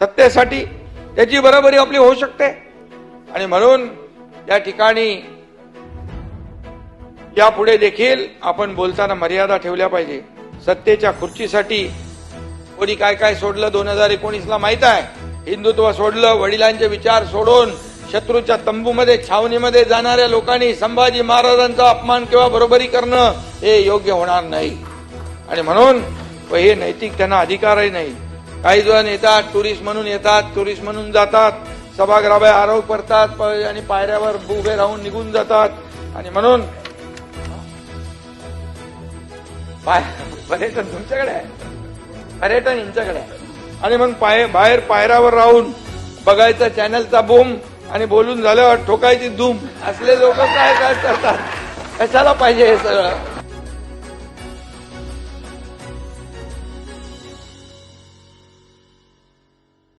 सत्तेसाठी त्याची बरोबरी आपली होऊ शकते. आणि म्हणून या ठिकाणी यापुढे देखील आपण बोलताना मर्यादा ठेवल्या पाहिजे. सत्तेच्या खुर्चीसाठी कोणी काय काय सोडलं 2019ला माहित आहे. हिंदुत्व सोडलं, वडिलांचे विचार सोडून शत्रूच्या तंबूमध्ये छावणीमध्ये जाणाऱ्या लोकांनी संभाजी महाराजांचा अपमान किंवा बरोबरी करणं हे योग्य होणार नाही. आणि म्हणून हे नैतिक त्यांना अधिकारही नाही. काही जण येतात, टुरिस्ट म्हणून येतात, टुरिस्ट म्हणून जातात, सभागृहावर आरोप करतात आणि पायऱ्यावर उभे राहून निघून जातात. आणि म्हणून पर्यटन तुमच्याकडे आहे, पर्यटन यांच्याकडे आहे. आणि मग बाहेर पायऱ्यावर राहून बघायचं चॅनलचा बूम आणि बोलून झाल्यावर ठोकायची धूम. असले लोक काय काय करतात, कशाला पाहिजे हे सगळं.